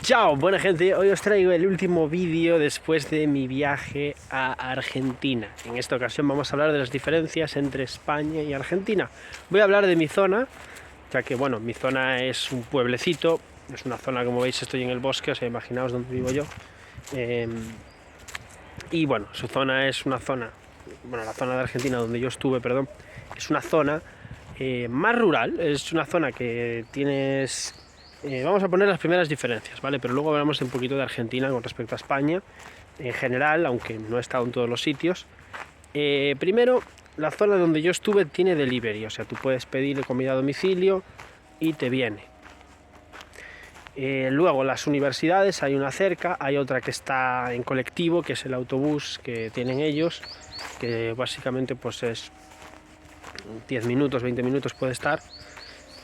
Chao, buena gente, hoy os traigo el último vídeo después de mi viaje a Argentina. En esta ocasión vamos a hablar de las diferencias entre España y Argentina. Voy a hablar de mi zona, ya que bueno, mi zona es un pueblecito, es una zona, como veis, estoy en el bosque, o sea, imaginaos dónde vivo yo. Y bueno, su zona es una zona, bueno, la zona de Argentina donde yo estuve, perdón, es una zona más rural, es una zona que tienes... vamos a poner las primeras diferencias, ¿vale? Pero luego hablamos un poquito de Argentina con respecto a España, en general, aunque no he estado en todos los sitios. Primero, la zona donde yo estuve tiene delivery, o sea, tú puedes pedir comida a domicilio y te viene. Luego, las universidades, hay una cerca, hay otra que está en colectivo, que es el autobús que tienen ellos, que básicamente pues es 10 minutos, 20 minutos puede estar.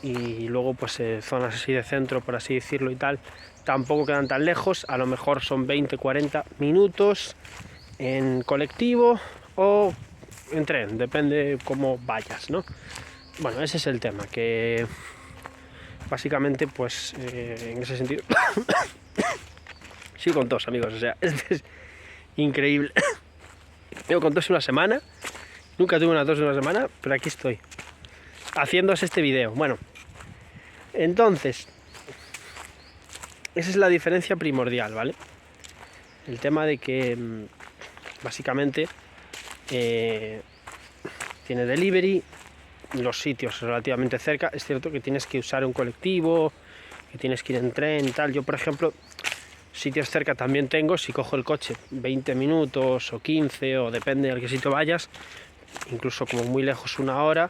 Y luego pues zonas así de centro, por así decirlo, y tal, tampoco quedan tan lejos, a lo mejor son 20-40 minutos en colectivo o en tren, depende cómo vayas, ¿no? Bueno, ese es el tema, que básicamente pues en ese sentido sí, con tos, amigos, o sea, es increíble. Llevo con tos una semana, nunca tuve una tos en una semana, pero aquí estoy haciéndose este vídeo. Bueno, entonces, esa es la diferencia primordial, ¿vale? El tema de que básicamente tiene delivery, los sitios relativamente cerca. Es cierto que tienes que usar un colectivo, que tienes que ir en tren, tal. Yo, por ejemplo, sitios cerca también tengo. Si cojo el coche 20 minutos o 15, o depende de qué sitio vayas, incluso como muy lejos una hora,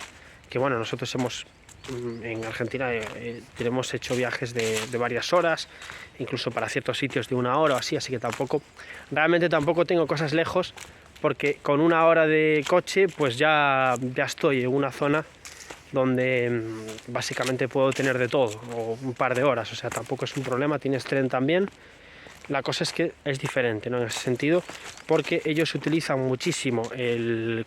que bueno, nosotros en Argentina hemos hecho viajes de varias horas, incluso para ciertos sitios de una hora o así, así que realmente tampoco tengo cosas lejos, porque con una hora de coche pues ya estoy en una zona donde básicamente puedo tener de todo, o un par de horas, o sea, tampoco es un problema. Tienes tren también. La cosa es que es diferente, ¿no? En ese sentido, porque ellos utilizan muchísimo el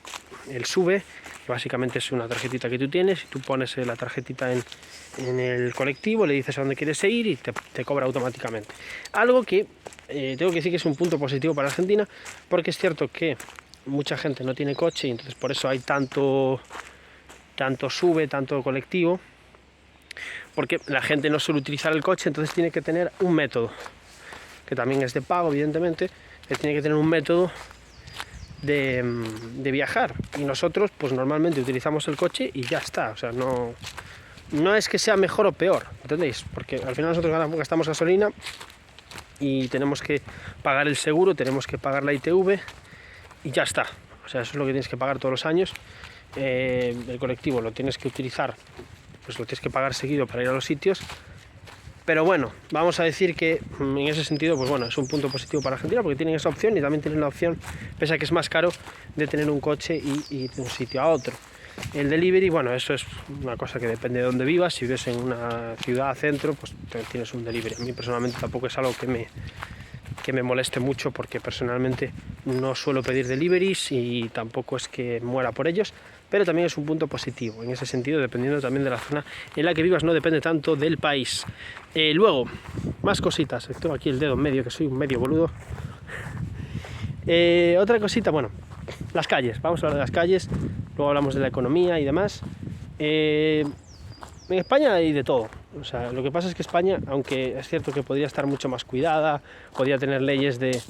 SUBE, que básicamente es una tarjetita que tú tienes, y tú pones la tarjetita en el colectivo, le dices a dónde quieres ir y te cobra automáticamente. Algo que tengo que decir que es un punto positivo para Argentina, porque es cierto que mucha gente no tiene coche y entonces por eso hay tanto SUBE, tanto colectivo, porque la gente no suele utilizar el coche, entonces tiene que tener un método, que también es de pago, evidentemente, que tiene que tener un método de viajar. Y nosotros, pues normalmente utilizamos el coche y ya está. O sea, no es que sea mejor o peor, ¿entendéis? Porque al final nosotros gastamos gasolina y tenemos que pagar el seguro, tenemos que pagar la ITV y ya está. O sea, eso es lo que tienes que pagar todos los años. El colectivo lo tienes que utilizar, pues lo tienes que pagar seguido para ir a los sitios. Pero bueno, vamos a decir que en ese sentido, pues bueno, es un punto positivo para Argentina, porque tienen esa opción y también tienen la opción, pese a que es más caro, de tener un coche y ir de un sitio a otro. El delivery, bueno, eso es una cosa que depende de dónde vivas. Si vives en una ciudad centro, pues tienes un delivery. A mí personalmente tampoco es algo que me moleste mucho, porque personalmente no suelo pedir deliveries y tampoco es que muera por ellos, pero también es un punto positivo en ese sentido, dependiendo también de la zona en la que vivas, no depende tanto del país. Luego, más cositas. Tengo aquí el dedo en medio, que soy un medio boludo. Otra cosita, bueno, las calles. Vamos a hablar de las calles, luego hablamos de la economía y demás. En España hay de todo. O sea, lo que pasa es que España, aunque es cierto que podría estar mucho más cuidada, podría tener leyes de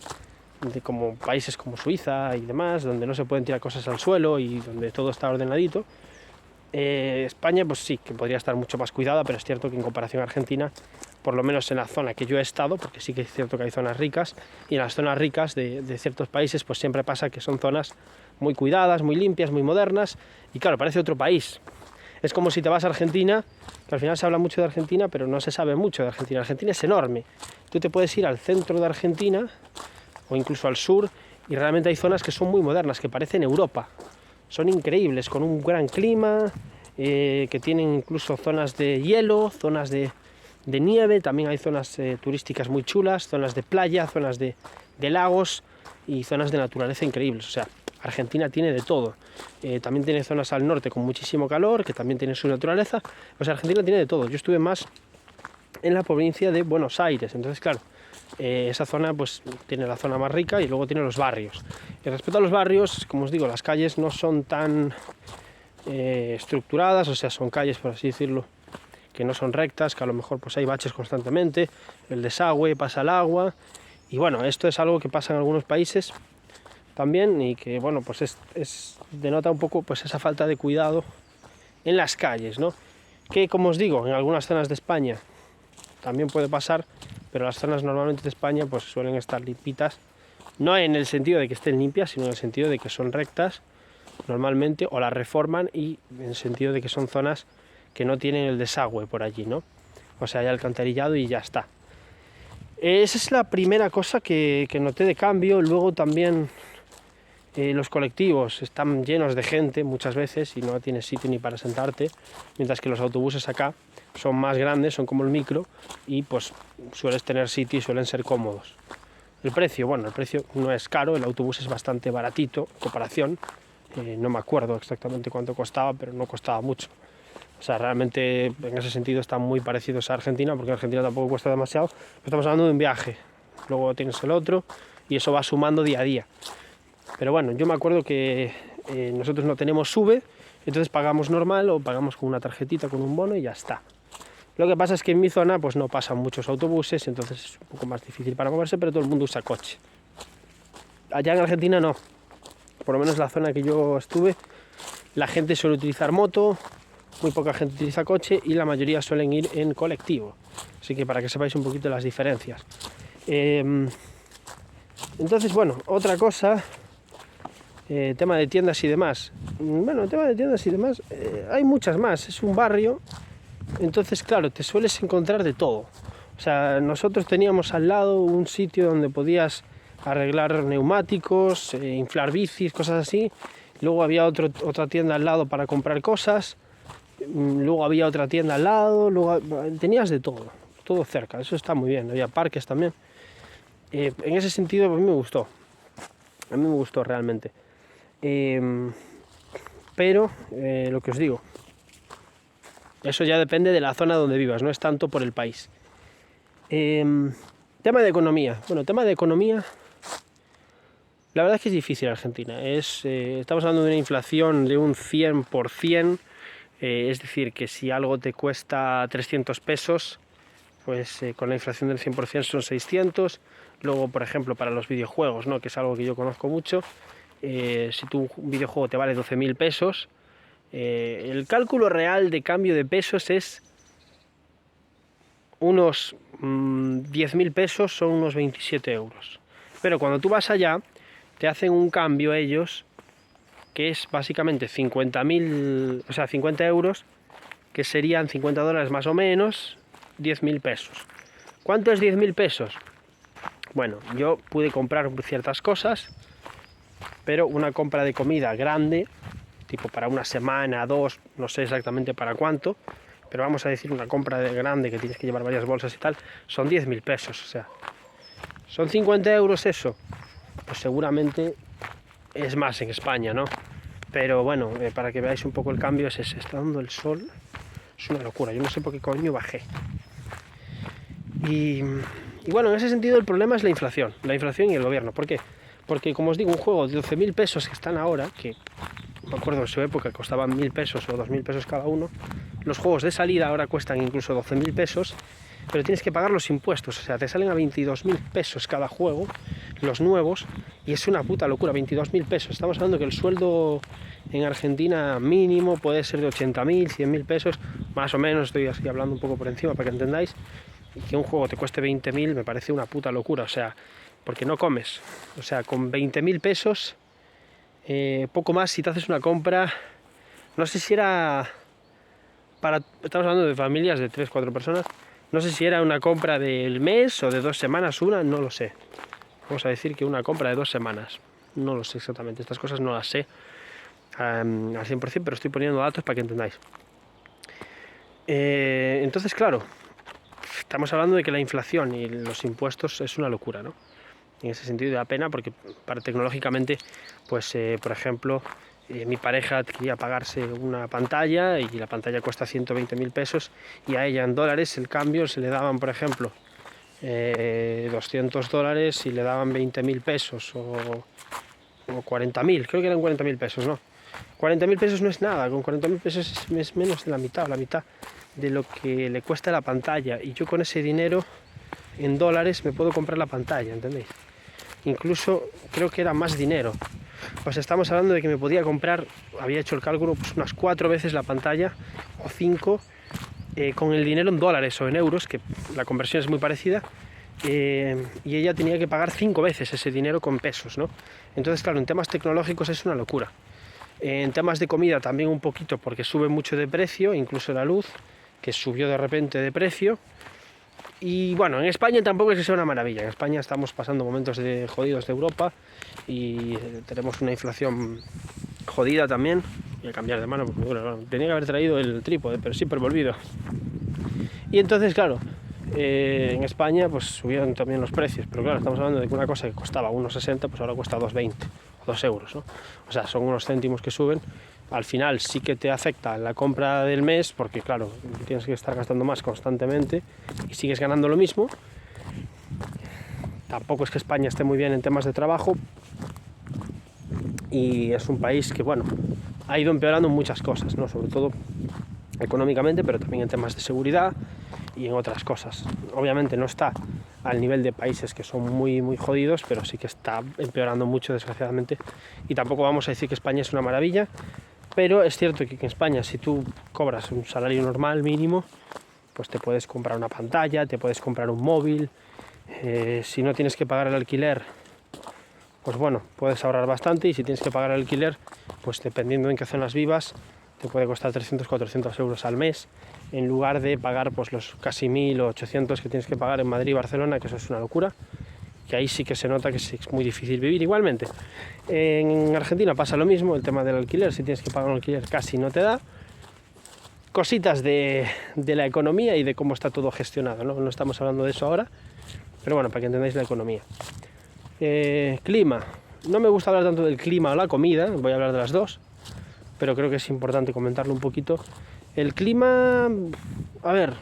como países como Suiza y demás, donde no se pueden tirar cosas al suelo y donde todo está ordenadito. España, pues sí, que podría estar mucho más cuidada, pero es cierto que en comparación a Argentina, por lo menos en la zona que yo he estado, porque sí que es cierto que hay zonas ricas, y en las zonas ricas de ciertos países, pues siempre pasa que son zonas muy cuidadas, muy limpias, muy modernas, y claro, parece otro país. Es como si te vas a Argentina, que al final se habla mucho de Argentina, pero no se sabe mucho de Argentina. Argentina es enorme. Tú te puedes ir al centro de Argentina, o incluso al sur, y realmente hay zonas que son muy modernas, que parecen Europa. Son increíbles, con un gran clima, que tienen incluso zonas de hielo, zonas de nieve. También hay zonas turísticas muy chulas, zonas de playa, zonas de lagos y zonas de naturaleza increíbles. O sea, Argentina tiene de todo. También tiene zonas al norte con muchísimo calor, que también tienen su naturaleza. O sea, Argentina tiene de todo. Yo estuve más en la provincia de Buenos Aires. Entonces, claro, esa zona pues tiene la zona más rica y luego tiene los barrios. Y respecto a los barrios, como os digo, las calles no son tan estructuradas, o sea, son calles, por así decirlo, que no son rectas, que a lo mejor pues hay baches constantemente, el desagüe, pasa el agua, y bueno, esto es algo que pasa en algunos países también y que bueno, pues denota un poco pues esa falta de cuidado en las calles, ¿no? Que como os digo, en algunas zonas de España también puede pasar, pero las zonas normalmente de España pues suelen estar limpitas, no en el sentido de que estén limpias, sino en el sentido de que son rectas normalmente, o las reforman, y en el sentido de que son zonas que no tienen el desagüe por allí, ¿no? O sea, hay alcantarillado y ya está. Esa es la primera cosa que noté de cambio. Luego también los colectivos están llenos de gente muchas veces y no tienes sitio ni para sentarte, mientras que los autobuses acá son más grandes, son como el micro, y pues sueles tener sitio y suelen ser cómodos. El precio, bueno, el precio no es caro, el autobús es bastante baratito en comparación. No me acuerdo exactamente cuánto costaba, pero no costaba mucho. O sea, realmente en ese sentido están muy parecidos a Argentina, porque Argentina tampoco cuesta demasiado. Pero estamos hablando de un viaje, luego tienes el otro y eso va sumando día a día. Pero bueno, yo me acuerdo que nosotros no tenemos SUBE, entonces pagamos normal o pagamos con una tarjetita, con un bono y ya está. Lo que pasa es que en mi zona pues no pasan muchos autobuses, entonces es un poco más difícil para moverse, pero todo el mundo usa coche. Allá en Argentina no. Por lo menos la zona que yo estuve, la gente suele utilizar moto, muy poca gente utiliza coche y la mayoría suelen ir en colectivo. Así que para que sepáis un poquito las diferencias. Entonces, bueno, otra cosa, tema de tiendas y demás. Bueno, tema de tiendas y demás, hay muchas más. Es un barrio, entonces, claro, te sueles encontrar de todo. O sea, nosotros teníamos al lado un sitio donde podías arreglar neumáticos, inflar bicis, cosas así. Luego había otra tienda al lado para comprar cosas. Luego había otra tienda al lado. Luego tenías de todo cerca. Eso está muy bien. Había parques también. En ese sentido, a mí me gustó. A mí me gustó realmente. Pero, lo que os digo, eso ya depende de la zona donde vivas, no es tanto por el país. Tema de economía. Bueno, tema de economía, la verdad es que es difícil Argentina. Estamos hablando de una inflación de un 100%, es decir, que si algo te cuesta 300 pesos, pues con la inflación del 100% son 600. Luego, por ejemplo, para los videojuegos, ¿no?, que es algo que yo conozco mucho, si un videojuego te vale 12.000 pesos, el cálculo real de cambio de pesos es unos 10.000 pesos, son unos 27 euros. Pero cuando tú vas allá, te hacen un cambio ellos, que es básicamente 50.000, o sea, 50 euros, que serían 50 dólares más o menos, 10.000 pesos. ¿Cuánto es 10.000 pesos? Bueno, yo pude comprar ciertas cosas, pero una compra de comida grande, tipo para una semana, 2, no sé exactamente para cuánto, pero vamos a decir una compra de grande que tienes que llevar varias bolsas y tal, son 10.000 pesos, o sea, son 50 euros eso. Pues seguramente es más en España, ¿no? Pero bueno, para que veáis un poco el cambio es ese. Está dando el sol, es una locura, yo no sé por qué coño bajé. Y bueno, en ese sentido el problema es la inflación y el gobierno. ¿Por qué? Porque, como os digo, un juego de 12.000 pesos que están ahora, que me acuerdo en su época costaban 1.000 pesos o 2.000 pesos cada uno, los juegos de salida ahora cuestan incluso 12.000 pesos, pero tienes que pagar los impuestos, o sea, te salen a 22.000 pesos cada juego, los nuevos, y es una puta locura, 22.000 pesos. Estamos hablando que el sueldo en Argentina mínimo puede ser de 80.000, 100.000 pesos, más o menos, estoy así hablando un poco por encima para que entendáis, y que un juego te cueste 20.000 me parece una puta locura, o sea, porque no comes, o sea, con 20.000 pesos, poco más si te haces una compra, no sé si era estamos hablando de familias de 3-4 personas, no sé si era una compra del mes o de 2 semanas una, no lo sé. Vamos a decir que una compra de 2 semanas. No lo sé exactamente, estas cosas no las sé al 100%, pero estoy poniendo datos para que entendáis. Entonces, claro, estamos hablando de que la inflación y los impuestos es una locura, ¿no? En ese sentido da pena porque tecnológicamente, pues por ejemplo, Mi pareja quería pagarse una pantalla y la pantalla cuesta 120.000 pesos y a ella en dólares el cambio se le daban, por ejemplo, $200 y le daban 20.000 pesos o 40.000, creo que eran 40.000 pesos, ¿no? 40.000 pesos no es nada, con 40.000 pesos es menos de la mitad, o la mitad de lo que le cuesta la pantalla, y yo con ese dinero en dólares me puedo comprar la pantalla, ¿entendéis? Incluso creo que era más dinero. Pues estamos hablando de que me podía comprar, había hecho el cálculo, pues unas 4 veces la pantalla o 5 con el dinero en dólares o en euros, que la conversión es muy parecida, y ella tenía que pagar 5 veces ese dinero con pesos, ¿no? Entonces, claro, en temas tecnológicos es una locura. En temas de comida también un poquito, porque sube mucho de precio, incluso la luz, que subió de repente de precio. Y bueno, en España tampoco es que sea una maravilla. En España estamos pasando momentos de jodidos de Europa y tenemos una inflación jodida también. Voy a cambiar de mano porque bueno, tenía que haber traído el trípode, pero siempre me olvido. Y entonces, claro, en España pues subieron también los precios, pero claro, estamos hablando de que una cosa que costaba 1,60 pues ahora cuesta 2,20 o 2 euros, ¿no? O sea, son unos céntimos que suben. Al final sí que te afecta en la compra del mes porque claro, tienes que estar gastando más constantemente y sigues ganando lo mismo. Tampoco es que España esté muy bien en temas de trabajo y es un país que bueno, ha ido empeorando muchas cosas, ¿no? Sobre todo económicamente, pero también en temas de seguridad y en otras cosas. Obviamente no está al nivel de países que son muy muy jodidos, pero sí que está empeorando mucho, desgraciadamente, y tampoco vamos a decir que España es una maravilla, pero es cierto que en España si tú cobras un salario normal mínimo, pues te puedes comprar una pantalla, te puedes comprar un móvil, si no tienes que pagar el alquiler, pues bueno, puedes ahorrar bastante, y si tienes que pagar el alquiler, pues dependiendo en qué zonas vivas, te puede costar 300-400 euros al mes, en lugar de pagar pues los casi 1.000 o 800 que tienes que pagar en Madrid y Barcelona, que eso es una locura, que ahí sí que se nota que es muy difícil vivir. Igualmente, en Argentina pasa lo mismo, el tema del alquiler, si tienes que pagar un alquiler casi no te da. Cositas de la economía y de cómo está todo gestionado, ¿no? No estamos hablando de eso ahora, pero bueno, para que entendáis la economía. Clima. No me gusta hablar tanto del clima o la comida, voy a hablar de las dos, pero creo que es importante comentarlo un poquito. El clima, a ver,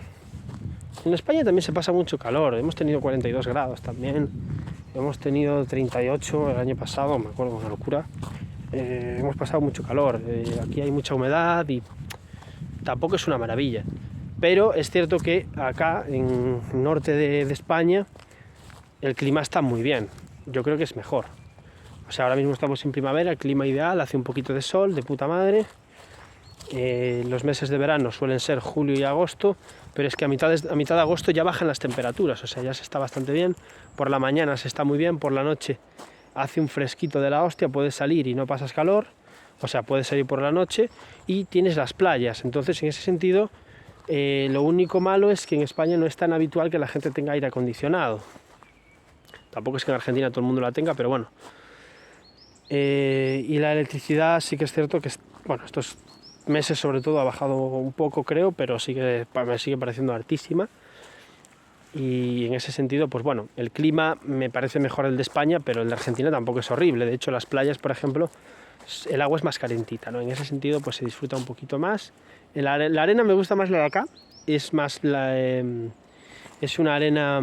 en España también se pasa mucho calor, hemos tenido 42 grados también, hemos tenido 38 el año pasado, me acuerdo, una locura. Hemos pasado mucho calor, aquí hay mucha humedad y tampoco es una maravilla, pero es cierto que acá en el norte de España el clima está muy bien, yo creo que es mejor. O sea, ahora mismo estamos en primavera, el clima ideal, hace un poquito de sol, de puta madre. Los meses de verano suelen ser julio y agosto, pero es que a mitad de agosto ya bajan las temperaturas, o sea, ya se está bastante bien. Por la mañana se está muy bien, por la noche hace un fresquito de la hostia, puedes salir y no pasas calor, o sea, puedes salir por la noche y tienes las playas. Entonces, en ese sentido, lo único malo es que en España no es tan habitual que la gente tenga aire acondicionado. Tampoco es que en Argentina todo el mundo la tenga, pero bueno. Y la electricidad sí que es cierto que, bueno, estos meses sobre todo ha bajado un poco, creo, pero sí que me sigue pareciendo altísima. Y en ese sentido, pues bueno, el clima me parece mejor el de España, pero el de Argentina tampoco es horrible. De hecho, las playas, por ejemplo, el agua es más calentita, ¿no? En ese sentido, pues se disfruta un poquito más. La arena me gusta más la de acá, es más es una arena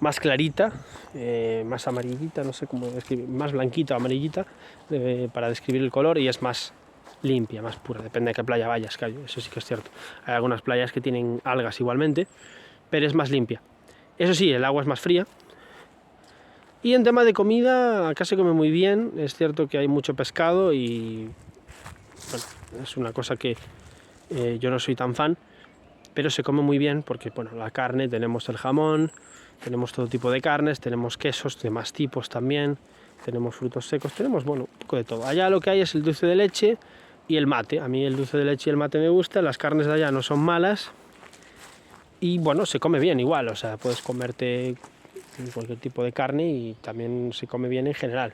más clarita, más amarillita, no sé cómo describir, más blanquita o amarillita para describir el color, y es más limpia, más pura, depende de qué playa vayas, claro, eso sí que es cierto. Hay algunas playas que tienen algas igualmente, pero es más limpia. Eso sí, el agua es más fría. Y en tema de comida, acá se come muy bien, es cierto que hay mucho pescado y bueno, es una cosa que yo no soy tan fan, pero se come muy bien porque bueno, la carne, tenemos el jamón, tenemos todo tipo de carnes, tenemos quesos de más tipos también, tenemos frutos secos, tenemos bueno, un poco de todo. Allá lo que hay es el dulce de leche y el mate. A mí el dulce de leche y el mate me gusta, las carnes de allá no son malas y bueno, se come bien igual, o sea, puedes comerte cualquier tipo de carne y también se come bien en general.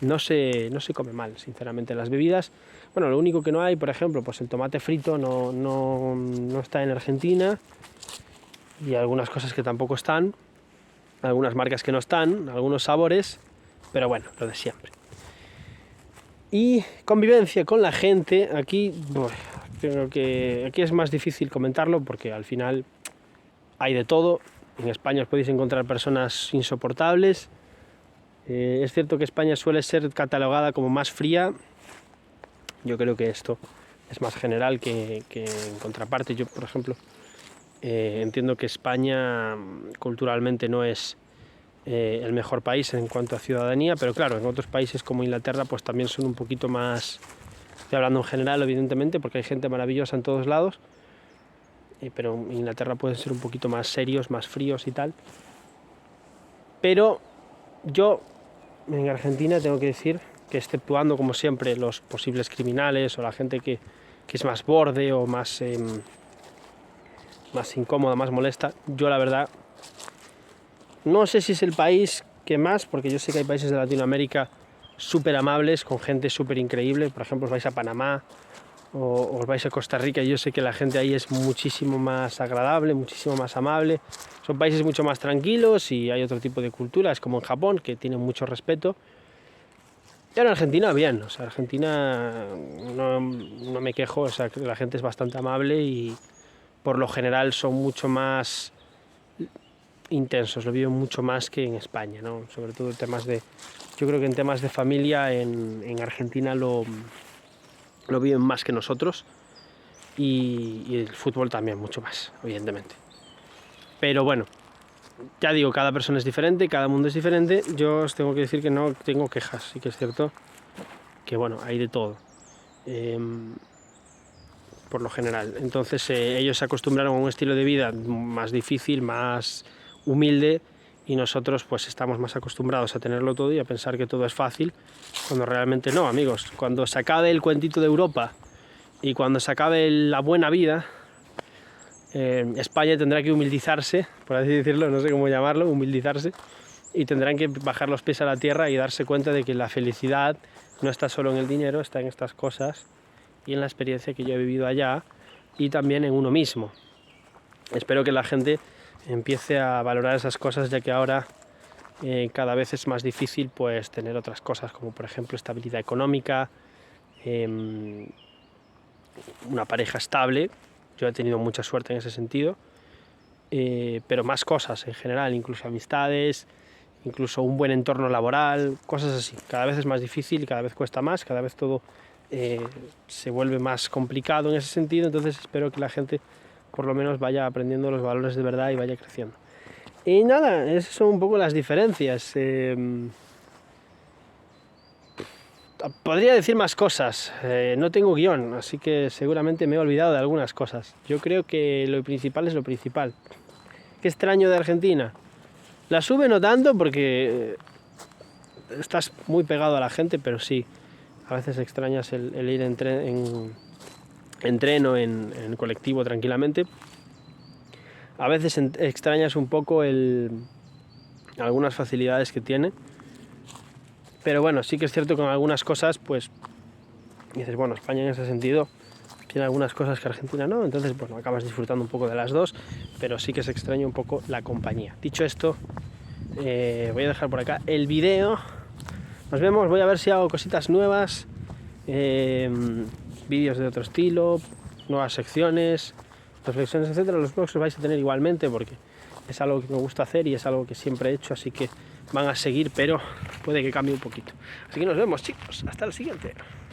No se come mal, sinceramente. Las bebidas, bueno, lo único que no hay, por ejemplo, pues el tomate frito no está en Argentina, y algunas cosas que tampoco están, algunas marcas que no están, algunos sabores, pero bueno, lo de siempre. Y convivencia con la gente, aquí, bueno, creo que aquí es más difícil comentarlo porque al final hay de todo. En España os podéis encontrar personas insoportables. Es cierto que España suele ser catalogada como más fría. Yo creo que esto es más general que en contraparte. Yo, por ejemplo, entiendo que España culturalmente no es el mejor país en cuanto a ciudadanía, pero claro, en otros países como Inglaterra pues también son un poquito más, estoy hablando en general evidentemente porque hay gente maravillosa en todos lados, pero en Inglaterra pueden ser un poquito más serios, más fríos y tal. Pero yo en Argentina tengo que decir que, exceptuando como siempre los posibles criminales o la gente que es más borde o más incómoda, más molesta, yo la verdad no sé si es el país que más, porque yo sé que hay países de Latinoamérica súper amables, con gente súper increíble. Por ejemplo, os vais a Panamá o os vais a Costa Rica y yo sé que la gente ahí es muchísimo más agradable, muchísimo más amable. Son países mucho más tranquilos y hay otro tipo de cultura, es como en Japón, que tienen mucho respeto. Y en Argentina, bien, o sea, Argentina no me quejo, o sea, la gente es bastante amable y por lo general son mucho más intensos, lo viven mucho más que en España, ¿no? Sobre todo en temas de, yo creo que en temas de familia en Argentina lo viven más que nosotros y el fútbol también mucho más, evidentemente. Pero bueno, ya digo, cada persona es diferente, cada mundo es diferente. Yo os tengo que decir que no tengo quejas, sí que es cierto que bueno, hay de todo. Por lo general. Entonces ellos se acostumbraron a un estilo de vida más difícil, más humilde, y nosotros pues estamos más acostumbrados a tenerlo todo y a pensar que todo es fácil, cuando realmente no, amigos. Cuando se acabe el cuentito de Europa y cuando se acabe la buena vida, España tendrá que humildizarse, por así decirlo, no sé cómo llamarlo, humildizarse, y tendrán que bajar los pies a la tierra y darse cuenta de que la felicidad no está solo en el dinero, está en estas cosas y en la experiencia que yo he vivido allá y también en uno mismo. Espero que la gente empiece a valorar esas cosas, ya que ahora cada vez es más difícil pues tener otras cosas como por ejemplo estabilidad económica, una pareja estable. Yo he tenido mucha suerte en ese sentido, pero más cosas en general, incluso amistades, incluso un buen entorno laboral, cosas así. Cada vez es más difícil, cada vez cuesta más, cada vez todo se vuelve más complicado en ese sentido. Entonces espero que la gente por lo menos vaya aprendiendo los valores de verdad y vaya creciendo. Y nada, esas son un poco las diferencias. Podría decir más cosas, no tengo guión, así que seguramente me he olvidado de algunas cosas. Yo creo que lo principal es lo principal. ¿Qué extraño de Argentina? La sube no tanto porque estás muy pegado a la gente, pero sí, a veces extrañas el ir en tren o en colectivo tranquilamente. A veces extrañas un poco algunas facilidades que tiene. Pero bueno, sí que es cierto que con algunas cosas, pues, dices, bueno, España en ese sentido tiene algunas cosas que Argentina no, entonces, bueno, acabas disfrutando un poco de las dos, pero sí que se extraña un poco la compañía. Dicho esto, voy a dejar por acá el vídeo. Nos vemos, voy a ver si hago cositas nuevas, vídeos de otro estilo, nuevas secciones, reflexiones, etcétera. Los blogs los vais a tener igualmente porque es algo que me gusta hacer y es algo que siempre he hecho, así que van a seguir, pero puede que cambie un poquito. Así que nos vemos, chicos, hasta el siguiente.